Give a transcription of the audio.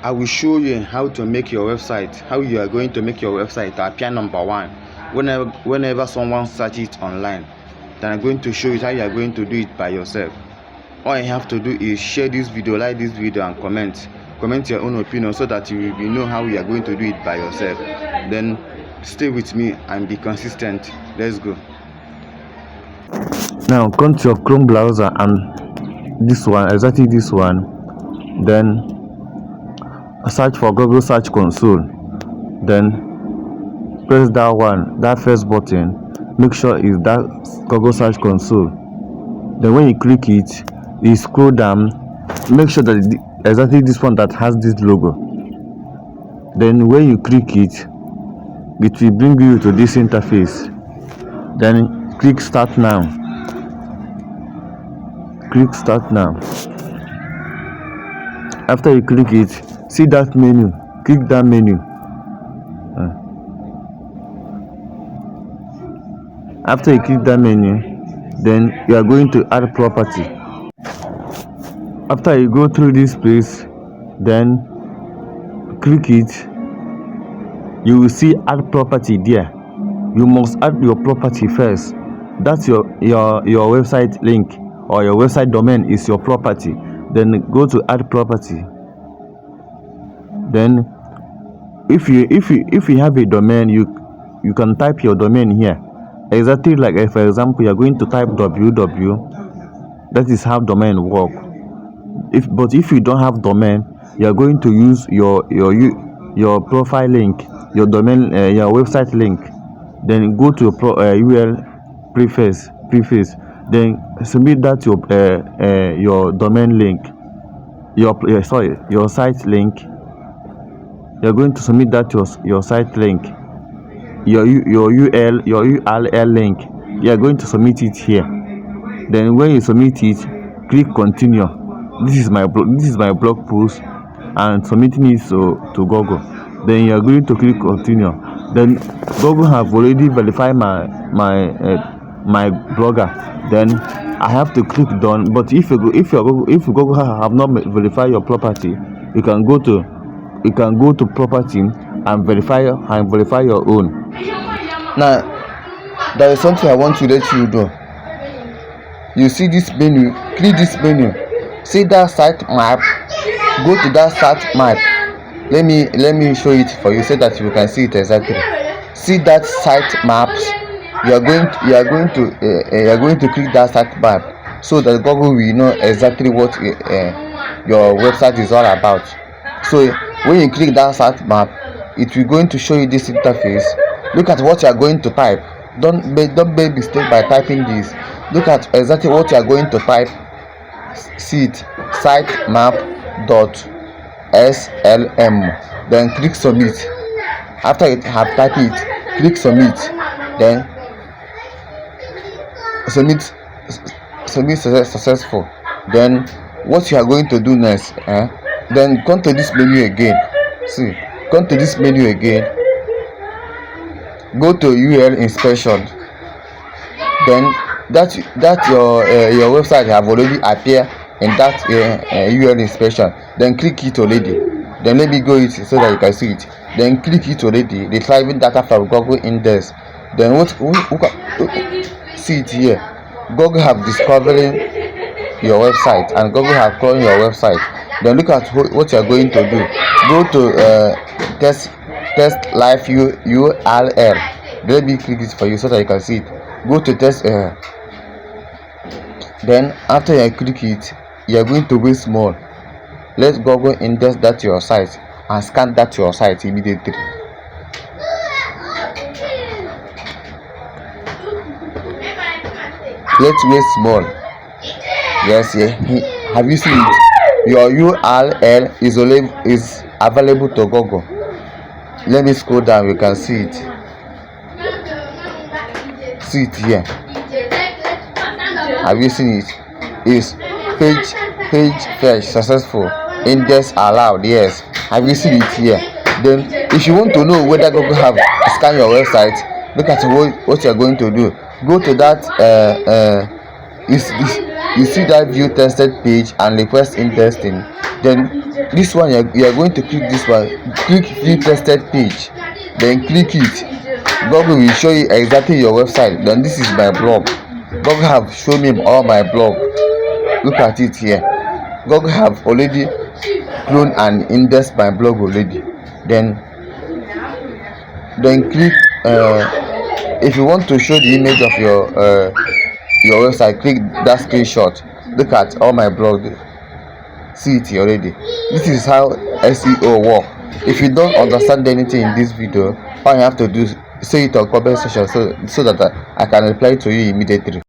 I will show you how to make your website, how you are going to make your website to appear number one whenever someone searches it online. Then I'm going to show you how you are going to do it by yourself. All you have to do is share this video, like this video, and comment your own opinion so that you will know how you are going to do it by yourself. Then stay with me and be consistent. Let's go. Now come to your Chrome browser and this one, exactly this one. Then search for Google Search Console. Then press that one, that first button. Make sure it's that Google Search Console. Then when you click it, you scroll down. Make sure that exactly this one that has this logo. Then when you click it, it will bring you to this interface. Then click Start Now. Click Start Now. After you click it, see that menu. Click that menu. After you click that menu, then you are going to add property. After you go through this place, then click it. You will see add property there. You must add your property first. That's your website link or your website domain is your property. Then go to add property. Then if you have a domain, you can type your domain here. Exactly like for example, you are going to type www. That is how domain work. But if you don't have domain, you are going to use your profile link, your domain, your website link. Then go to URL preface. Then submit that your domain link, your site link. You are going to submit that your site link, your URL link. You are going to submit it here. Then when you submit it, click continue. This is my blog post and submitting it to Google. Then you are going to click continue. Then Google have already verified my blogger. Then I have to click done. But if Google have not verified your property, you can go to property and verify your own. Now there is something I want to let you know. You see this menu, click this menu. See that site map, go to that site map. Let me show it for you so that you can see it exactly. See that site maps. You are going to click that site map so that Google will know exactly what your website is all about. So when you click that site map, it will going to show you this interface. Look at what you are going to type. Don't make mistake by typing this. Look at exactly what you are going to type. See it, sitemap.slm. Then click submit. After you have typed it, click submit. Then submit successful. Then what you are going to do next? Then come to this menu again. See, come to this menu again. Go to URL inspection. Then that your website have already appeared in that URL inspection. Then click it already. Then let me go it so that you can see it. Then click it already. Retrieving data from Google Index. Then see it here. Google have discovering your website and Google have crawling your website. Then look at what you are going to do. Go to test live URL. Let me click it for you so that you can see it. Go to test. Then after you click it, you are going to wait small. Let Google index that your site and scan that your site immediately. Let's wait small. Yes, have you seen it? Your URL is available to Google. Let me scroll down. You can see it. See it here. Have you seen it? Is page fetch successful, index allowed. Yes. Have you seen it here? Then if you want to know whether Google have scanned your website, look at what you are going to do. Go to that you see that view tested page and request indexing. Then this one you are going to click this one, click view tested page, then click it. Google will show you exactly your website. Then this is my blog. Google have shown me all my blog. Look at it here. Google have already cloned and indexed my blog already. Then click if you want to show the image of your website, click that screenshot. Look at all my blog, see it already. This is how SEO work. If you don't understand anything in this video, all you have to do is say it on comment section so that I can reply to you immediately.